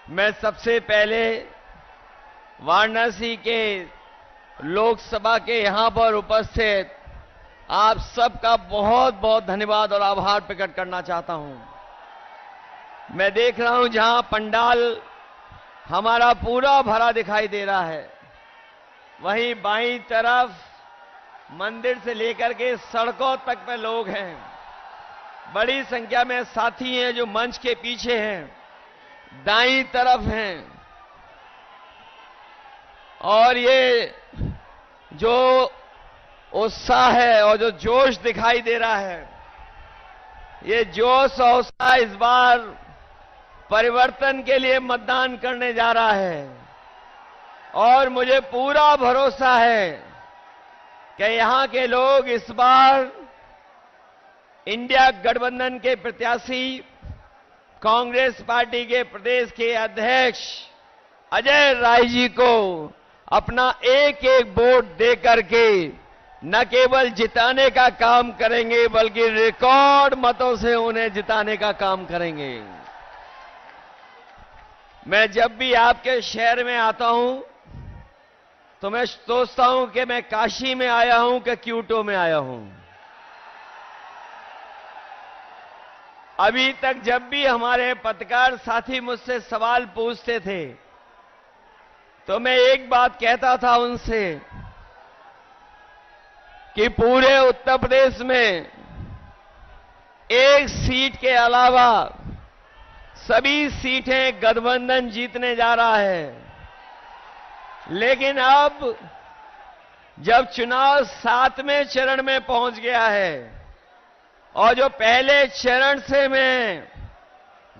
मैं सबसे पहले वाराणसी के लोकसभा के यहां पर उपस्थित आप सबका बहुत बहुत धन्यवाद और आभार प्रकट करना चाहता हूं। मैं देख रहा हूं जहां पंडाल हमारा पूरा भरा दिखाई दे रहा है, वहीं बाईं तरफ मंदिर से लेकर के सड़कों तक पे लोग हैं। बड़ी संख्या में साथी हैं जो मंच के पीछे हैं, दाईं तरफ हैं। और ये जो उत्साह है और जो जोश दिखाई दे रहा है, ये जोश और उत्साह इस बार परिवर्तन के लिए मतदान करने जा रहा है। और मुझे पूरा भरोसा है कि यहां के लोग इस बार इंडिया गठबंधन के प्रत्याशी कांग्रेस पार्टी के प्रदेश के अध्यक्ष अजय राय जी को अपना एक एक वोट दे करके न केवल जिताने का काम करेंगे बल्कि रिकॉर्ड मतों से उन्हें जिताने का काम करेंगे। मैं जब भी आपके शहर में आता हूं तो मैं सोचता हूं कि मैं काशी में आया हूं कि क्यूटो में आया हूं। अभी तक जब भी हमारे पत्रकार साथी मुझसे सवाल पूछते थे तो मैं एक बात कहता था उनसे कि पूरे उत्तर प्रदेश में एक सीट के अलावा सभी सीटें गठबंधन जीतने जा रहा है। लेकिन अब जब चुनाव 7वें चरण में पहुंच गया है और जो पहले चरण से मैं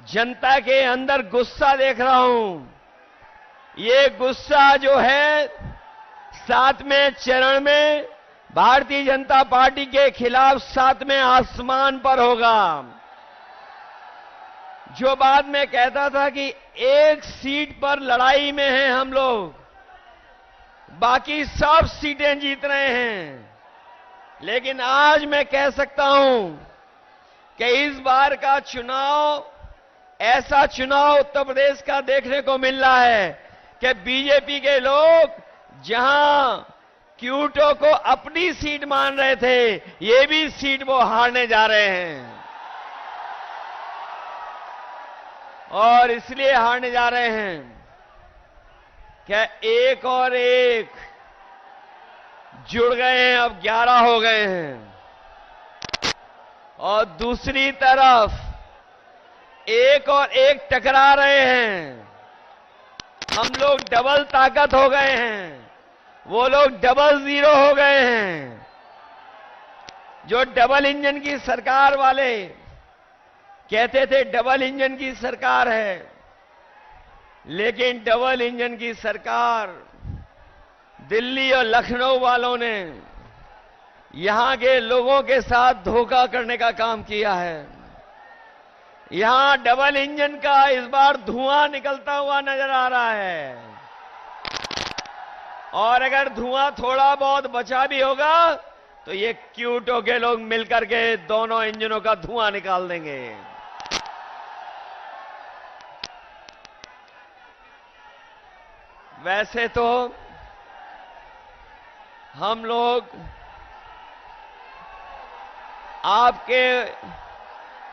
जनता के अंदर गुस्सा देख रहा हूं, ये गुस्सा जो है 7वें चरण में भारतीय जनता पार्टी के खिलाफ 7वें आसमान पर होगा। जो बात मैं कहता था कि एक सीट पर लड़ाई में हैं हम लोग, बाकी सब सीटें जीत रहे हैं, लेकिन आज मैं कह सकता हूं कि इस बार का चुनाव ऐसा चुनाव उत्तर प्रदेश का देखने को मिल रहा है कि बीजेपी के लोग जहां क्यूटो को अपनी सीट मान रहे थे, ये भी सीट वो हारने जा रहे हैं। और इसलिए हारने जा रहे हैं क्या एक और एक जुड़ गए हैं, अब 11 हो गए हैं। और दूसरी तरफ एक और एक टकरा रहे हैं। हम लोग डबल ताकत हो गए हैं, वो लोग डबल जीरो हो गए हैं। जो डबल इंजन की सरकार वाले कहते थे डबल इंजन की सरकार है, लेकिन डबल इंजन की सरकार दिल्ली और लखनऊ वालों ने यहां के लोगों के साथ धोखा करने का काम किया है। यहां डबल इंजन का इस बार धुआं निकलता हुआ नजर आ रहा है। और अगर धुआं थोड़ा बहुत बचा भी होगा तो ये क्यूटो के लोग मिलकर के दोनों इंजनों का धुआं निकाल देंगे। वैसे तो हम लोग आपके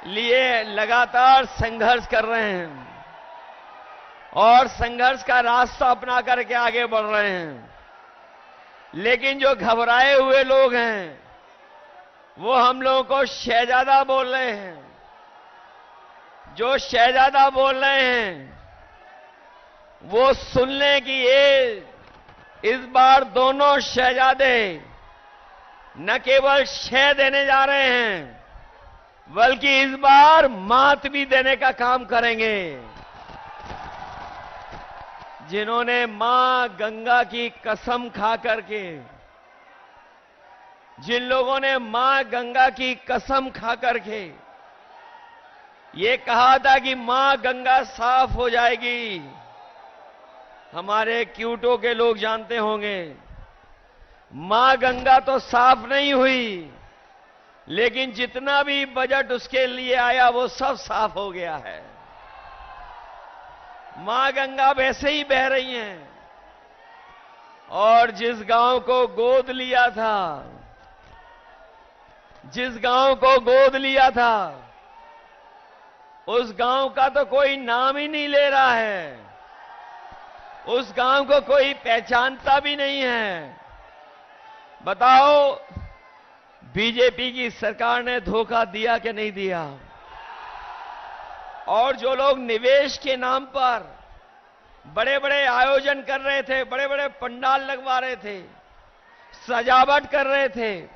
लिए लगातार संघर्ष कर रहे हैं और संघर्ष का रास्ता अपना करके आगे बढ़ रहे हैं। लेकिन जो घबराए हुए लोग हैं वो हम लोगों को शहजादा बोल रहे हैं। जो शहजादा बोल रहे हैं वो सुन लें कि ये इस बार दोनों शहजादे न केवल शह देने जा रहे हैं बल्कि इस बार मात भी देने का काम करेंगे। जिन्होंने मां गंगा की कसम खा करके, जिन लोगों ने मां गंगा की कसम खा करके ये कहा था कि मां गंगा साफ हो जाएगी, हमारे क्यूटो के लोग जानते होंगे मां गंगा तो साफ नहीं हुई, लेकिन जितना भी बजट उसके लिए आया वो सब साफ हो गया है। मां गंगा वैसे ही बह रही हैं। और जिस गांव को गोद लिया था, जिस गांव को गोद लिया था, उस गांव का तो कोई नाम ही नहीं ले रहा है। उस गांव को कोई पहचानता भी नहीं है। बताओ, बीजेपी की सरकार ने धोखा दिया कि नहीं दिया? और जो लोग निवेश के नाम पर बड़े बड़े आयोजन कर रहे थे, बड़े बड़े पंडाल लगवा रहे थे, सजावट कर रहे थे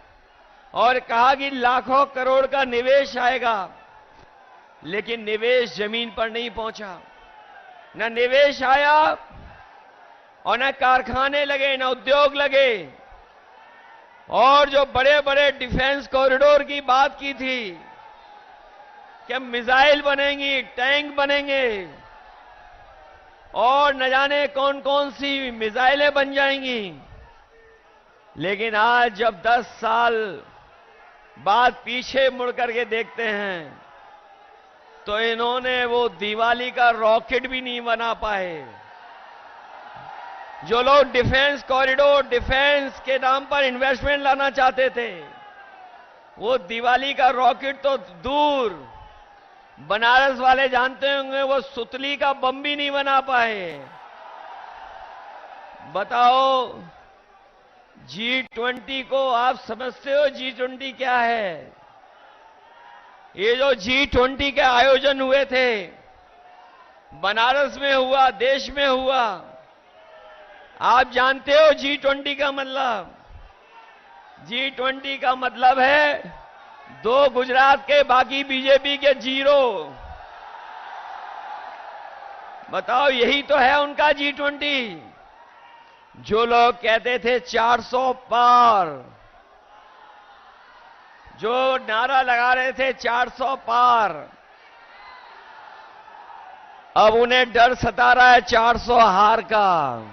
और कहा कि लाखों करोड़ का निवेश आएगा, लेकिन निवेश जमीन पर नहीं पहुंचा। न निवेश आया और न कारखाने लगे, न उद्योग लगे। और जो बड़े बड़े डिफेंस कॉरिडोर की बात की थी कि मिसाइल बनेंगी, टैंक बनेंगे और न जाने कौन कौन सी मिसाइलें बन जाएंगी, लेकिन आज जब 10 साल बाद पीछे मुड़ करके देखते हैं तो इन्होंने वो दिवाली का रॉकेट भी नहीं बना पाए। जो लोग डिफेंस कॉरिडोर, डिफेंस के नाम पर इन्वेस्टमेंट लाना चाहते थे, वो दिवाली का रॉकेट तो दूर, बनारस वाले जानते होंगे वो सुतली का बम भी नहीं बना पाए। बताओ, G20 को आप समझते हो G20 क्या है? ये जो G20 के आयोजन हुए थे, बनारस में हुआ, देश में हुआ, आप जानते हो G20 का मतलब? G20 का मतलब है 2 गुजरात के, बाकी बीजेपी के 0। बताओ, यही तो है उनका G20। जो लोग कहते थे 400 पार, जो नारा लगा रहे थे 400 पार, अब उन्हें डर सता रहा है 400 हार का।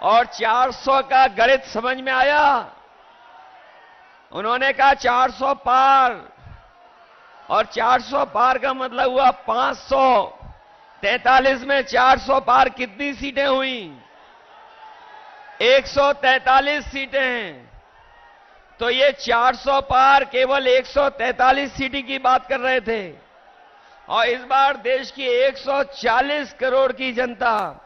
और 400 का गणित समझ में आया। उन्होंने कहा 400 पार, और 400 पार का मतलब हुआ 543 में 400 पार कितनी सीटें हुई? 143 सीटें हैं। तो ये 400 पार केवल 143 सीटें की बात कर रहे थे। और इस बार देश की 140 करोड़ की जनता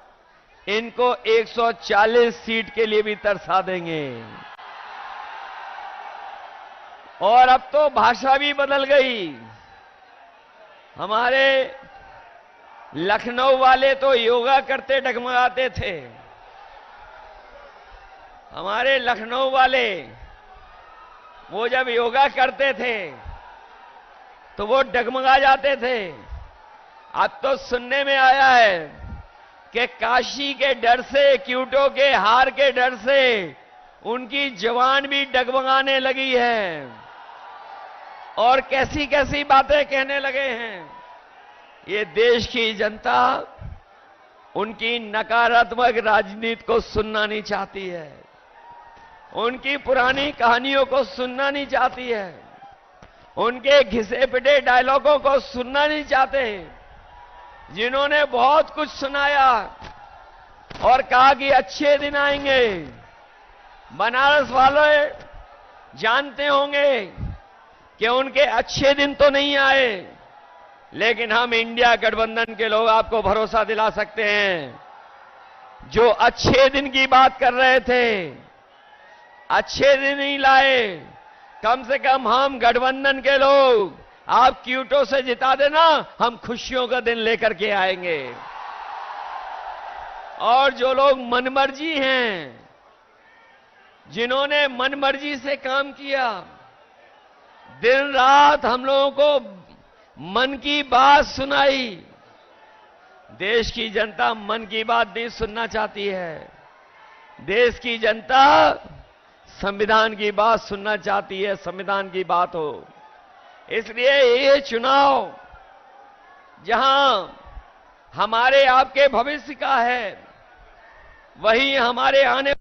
इनको 140 सीट के लिए भी तरसा देंगे। और अब तो भाषा भी बदल गई। हमारे लखनऊ वाले तो योगा करते डगमगाते थे। हमारे लखनऊ वाले वो जब योगा करते थे तो वो डगमगा जाते थे। अब तो सुनने में आया है कि काशी के डर से, क्यूटो के हार के डर से उनकी जवान भी डगमगाने लगी है और कैसी कैसी बातें कहने लगे हैं। ये देश की जनता उनकी नकारात्मक राजनीति को सुनना नहीं चाहती है, उनकी पुरानी कहानियों को सुनना नहीं चाहती है, उनके घिसे पिटे डायलॉगों को सुनना नहीं चाहते, जिन्होंने बहुत कुछ सुनाया और कहा कि अच्छे दिन आएंगे। बनारस वाले जानते होंगे कि उनके अच्छे दिन तो नहीं आए, लेकिन हम इंडिया गठबंधन के लोग आपको भरोसा दिला सकते हैं, जो अच्छे दिन की बात कर रहे थे, अच्छे दिन नहीं लाए। कम से कम हम गठबंधन के लोग, आप क्यूटो से जिता देना, हम खुशियों का दिन लेकर के आएंगे। और जो लोग मनमर्जी हैं, जिन्होंने मनमर्जी से काम किया, दिन रात हम लोगों को मन की बात सुनाई, देश की जनता मन की बात नहीं सुनना चाहती है। देश की जनता संविधान की बात सुनना चाहती है, संविधान की बात हो। इसलिए ये चुनाव जहां हमारे आपके भविष्य का है, वही हमारे आने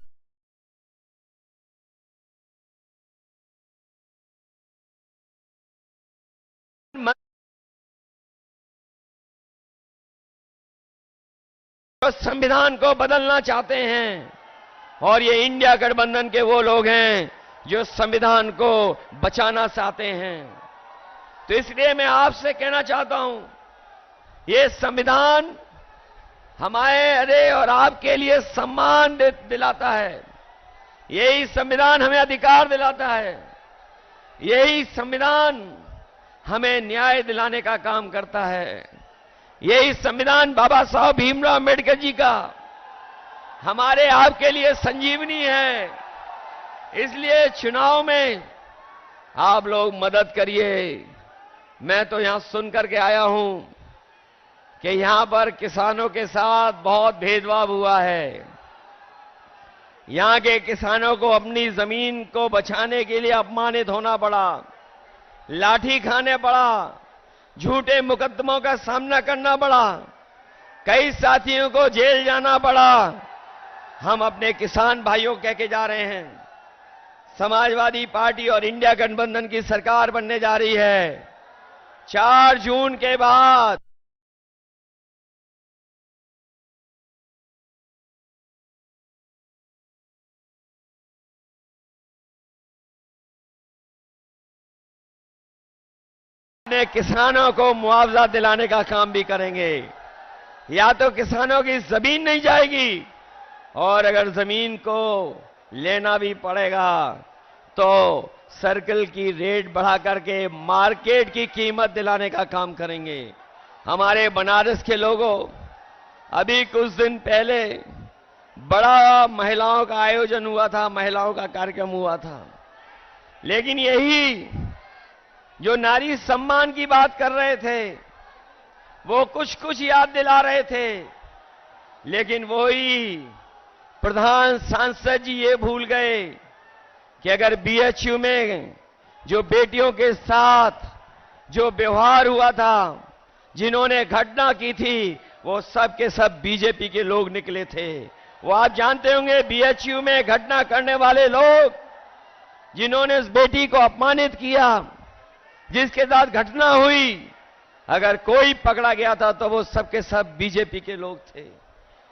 वो संविधान को बदलना चाहते हैं और ये इंडिया गठबंधन के वो लोग हैं जो संविधान को बचाना चाहते हैं। तो इसलिए मैं आपसे कहना चाहता हूं, ये संविधान हमारे और आपके लिए सम्मान दिलाता है। यही संविधान हमें अधिकार दिलाता है। यही संविधान हमें न्याय दिलाने का काम करता है। यही संविधान बाबा साहब भीमराव अम्बेडकर जी का हमारे आपके लिए संजीवनी है। इसलिए चुनाव में आप लोग मदद करिए। मैं तो यहां सुनकर के आया हूं कि यहां पर किसानों के साथ बहुत भेदभाव हुआ है। यहां के किसानों को अपनी जमीन को बचाने के लिए अपमानित होना पड़ा, लाठी खाने पड़ा, झूठे मुकदमों का सामना करना पड़ा, कई साथियों को जेल जाना पड़ा। हम अपने किसान भाइयों कह के जा रहे हैं, समाजवादी पार्टी और इंडिया गठबंधन की सरकार बनने जा रही है। 4 जून के बाद अपने किसानों को मुआवजा दिलाने का काम भी करेंगे। या तो किसानों की जमीन नहीं जाएगी और अगर जमीन को लेना भी पड़ेगा तो सर्कल की रेट बढ़ा करके मार्केट की कीमत दिलाने का काम करेंगे। हमारे बनारस के लोगों, अभी कुछ दिन पहले बड़ा महिलाओं का आयोजन हुआ था, महिलाओं का कार्यक्रम हुआ था, लेकिन यही जो नारी सम्मान की बात कर रहे थे वो कुछ कुछ याद दिला रहे थे, लेकिन वही प्रधान सांसद जी ये भूल गए कि अगर बीएचयू में जो बेटियों के साथ जो व्यवहार हुआ था, जिन्होंने घटना की थी, वो सब के सब बीजेपी के लोग निकले थे। वो आप जानते होंगे, बीएचयू में घटना करने वाले लोग जिन्होंने उस बेटी को अपमानित किया, जिसके साथ घटना हुई, अगर कोई पकड़ा गया था तो वो सबके सब बीजेपी के लोग थे।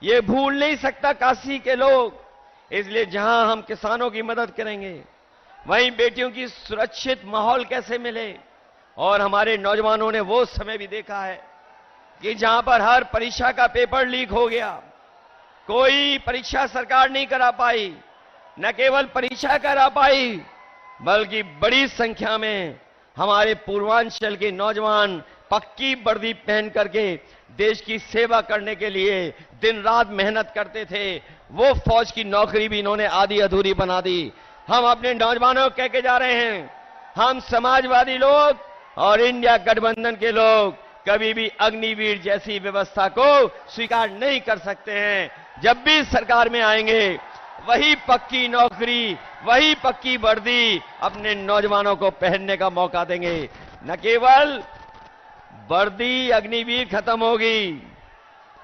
ये भूल नहीं सकता काशी के लोग। इसलिए जहां हम किसानों की मदद करेंगे, वहीं बेटियों की सुरक्षित माहौल कैसे मिले। और हमारे नौजवानों ने वो समय भी देखा है कि जहां पर हर परीक्षा का पेपर लीक हो गया, कोई परीक्षा सरकार नहीं करा पाई, न केवल परीक्षा करा पाई बल्कि बड़ी संख्या में हमारे पूर्वांचल के नौजवान पक्की वर्दी पहन करके देश की सेवा करने के लिए दिन रात मेहनत करते थे। वो फौज की नौकरी भी इन्होंने आधी अधूरी बना दी। हम अपने नौजवानों को कह के जा रहे हैं, हम समाजवादी लोग और इंडिया गठबंधन के लोग कभी भी अग्निवीर जैसी व्यवस्था को स्वीकार नहीं कर सकते हैं। जब भी सरकार में आएंगे, वही पक्की नौकरी, वही पक्की वर्दी अपने नौजवानों को पहनने का मौका देंगे। न केवल वर्दी अग्निवीर खत्म होगी,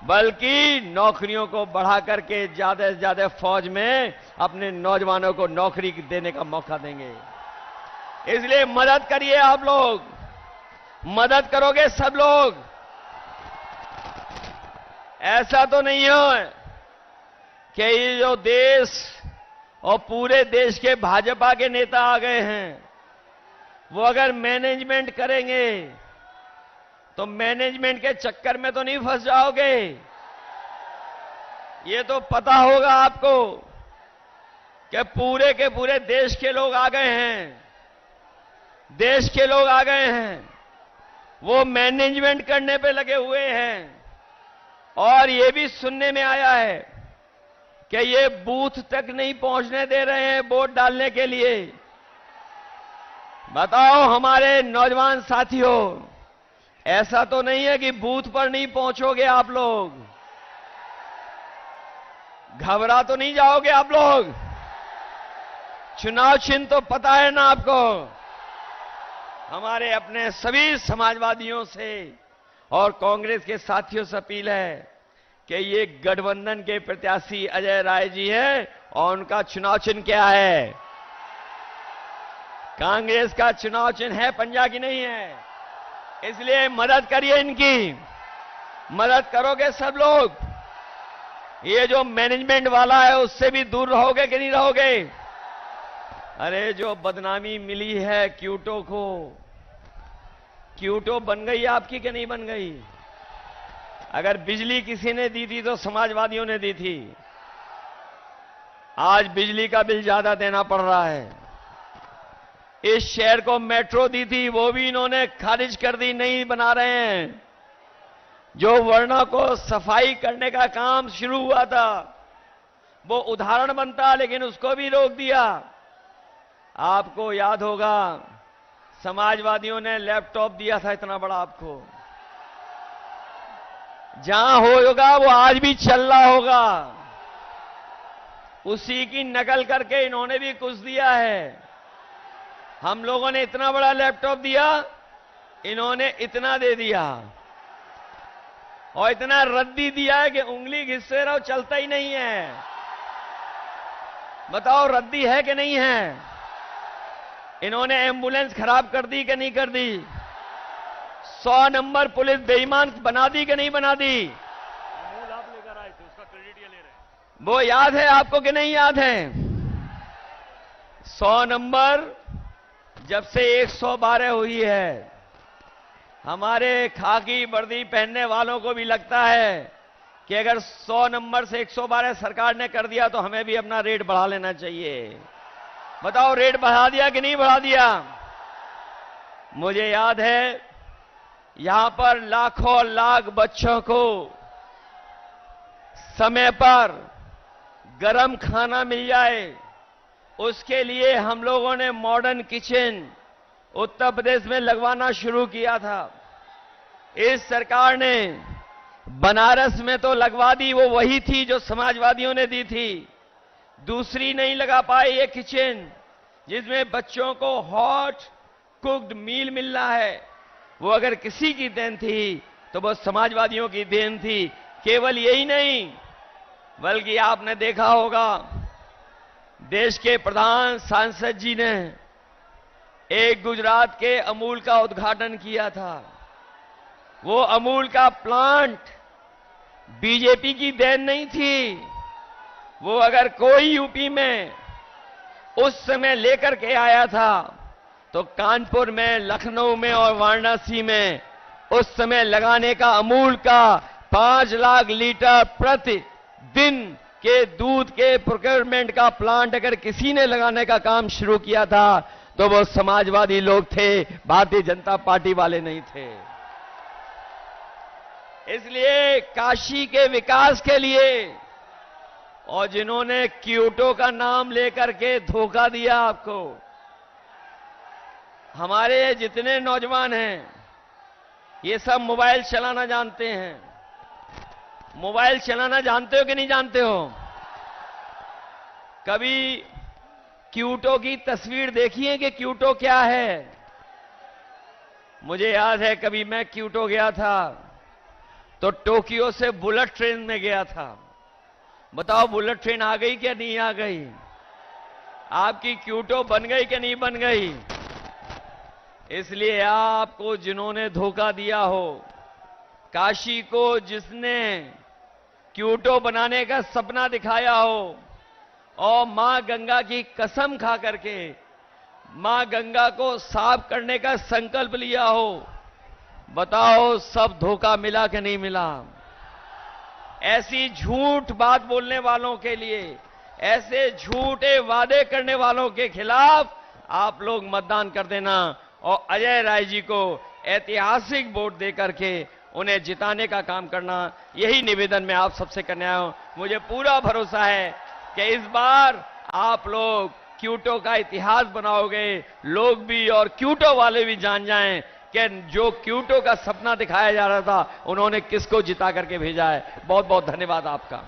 बल्कि नौकरियों को बढ़ा करके ज्यादा से ज्यादा फौज में अपने नौजवानों को नौकरी देने का मौका देंगे। इसलिए मदद करिए आप लोग, मदद करोगे सब लोग। ऐसा तो नहीं हो कि ये जो देश और पूरे देश के भाजपा के नेता आ गए हैं, वो अगर मैनेजमेंट करेंगे तो मैनेजमेंट के चक्कर में तो नहीं फंस जाओगे। ये तो पता होगा आपको कि पूरे के पूरे देश के लोग आ गए हैं, देश के लोग आ गए हैं, वो मैनेजमेंट करने पे लगे हुए हैं। और ये भी सुनने में आया है कि ये बूथ तक नहीं पहुंचने दे रहे हैं वोट डालने के लिए। बताओ हमारे नौजवान साथियों, ऐसा तो नहीं है कि बूथ पर नहीं पहुंचोगे आप लोग? घबरा तो नहीं जाओगे आप लोग? चुनाव चिन्ह तो पता है ना आपको? हमारे अपने सभी समाजवादियों से और कांग्रेस के साथियों से अपील है कि ये गठबंधन के प्रत्याशी अजय राय जी हैं और उनका चुनाव चिन्ह क्या है? कांग्रेस का चुनाव चिन्ह है पंजा की नहीं है। इसलिए मदद करिए, इनकी मदद करोगे सब लोग। ये जो मैनेजमेंट वाला है उससे भी दूर रहोगे कि नहीं रहोगे? अरे जो बदनामी मिली है क्यूटो को, क्यूटो बन गई आपकी कि नहीं बन गई? अगर बिजली किसी ने दी थी तो समाजवादियों ने दी थी। आज बिजली का बिल ज्यादा देना पड़ रहा है। इस शहर को मेट्रो दी थी, वो भी इन्होंने खारिज कर दी, नहीं बना रहे हैं। जो वर्णा को सफाई करने का काम शुरू हुआ था वो उदाहरण बनता, लेकिन उसको भी रोक दिया। आपको याद होगा समाजवादियों ने लैपटॉप दिया था इतना बड़ा आपको, जहां होगा वो आज भी चल रहा होगा। उसी की नकल करके इन्होंने भी कुछ दिया है। हम लोगों ने इतना बड़ा लैपटॉप दिया, इन्होंने इतना दे दिया, और इतना रद्दी दिया है कि उंगली घिससे रहो चलता ही नहीं है। बताओ रद्दी है कि नहीं है? इन्होंने एम्बुलेंस खराब कर दी कि नहीं कर दी? 100 नंबर पुलिस बेईमान बना दी कि नहीं बना दी? अमूल आप लेकर आए थे, उसका क्रेडिट ये ले रहे हैं। वो याद है आपको कि नहीं याद है? 100 नंबर जब से 112 हुई है, हमारे खाकी वर्दी पहनने वालों को भी लगता है कि अगर 100 नंबर से 112 सरकार ने कर दिया तो हमें भी अपना रेट बढ़ा लेना चाहिए। बताओ रेट बढ़ा दिया कि नहीं बढ़ा दिया? मुझे याद है यहां पर लाखों लाख बच्चों को समय पर गरम खाना मिल जाए, उसके लिए हम लोगों ने मॉडर्न किचन उत्तर प्रदेश में लगवाना शुरू किया था। इस सरकार ने बनारस में तो लगवा दी, वो वही थी जो समाजवादियों ने दी थी। दूसरी नहीं लगा पाए ये किचन, जिसमें बच्चों को हॉट कुक्ड मील मिल रहा है। वो अगर किसी की देन थी तो वो समाजवादियों की देन थी। केवल यही नहीं, बल्कि आपने देखा होगा देश के प्रधान सांसद जी ने एक गुजरात के अमूल का उद्घाटन किया था। वो अमूल का प्लांट बीजेपी की देन नहीं थी। वो अगर कोई यूपी में उस समय लेकर के आया था तो कानपुर में, लखनऊ में और वाराणसी में उस समय लगाने का अमूल का 5 लाख लीटर प्रतिदिन के दूध के प्रोक्योरमेंट का प्लांट अगर किसी ने लगाने का काम शुरू किया था तो वो समाजवादी लोग थे, भारतीय जनता पार्टी वाले नहीं थे। इसलिए काशी के विकास के लिए और जिन्होंने क्योटो का नाम लेकर के धोखा दिया आपको, हमारे जितने नौजवान हैं ये सब मोबाइल चलाना जानते हैं। मोबाइल चलाना जानते हो कि नहीं जानते हो? कभी क्यूटो की तस्वीर देखी है कि क्यूटो क्या है? मुझे याद है कभी मैं क्यूटो गया था तो टोक्यो से बुलेट ट्रेन में गया था। बताओ बुलेट ट्रेन आ गई क्या नहीं आ गई? आपकी क्यूटो बन गई कि नहीं बन गई? इसलिए आपको जिन्होंने धोखा दिया हो, काशी को जिसने क्यूटो बनाने का सपना दिखाया हो और मां गंगा की कसम खा करके मां गंगा को साफ करने का संकल्प लिया हो, बताओ सब धोखा मिला कि नहीं मिला? ऐसी झूठ बात बोलने वालों के लिए, ऐसे झूठे वादे करने वालों के खिलाफ आप लोग मतदान कर देना और अजय राय जी को ऐतिहासिक वोट देकर के उन्हें जिताने का काम करना। यही निवेदन मैं आप सबसे करने आया हूं। मुझे पूरा भरोसा है कि इस बार आप लोग क्यूटो का इतिहास बनाओगे। लोग भी और क्यूटो वाले भी जान जाएं कि जो क्यूटो का सपना दिखाया जा रहा था उन्होंने किसको जिता करके भेजा है। बहुत बहुत धन्यवाद आपका।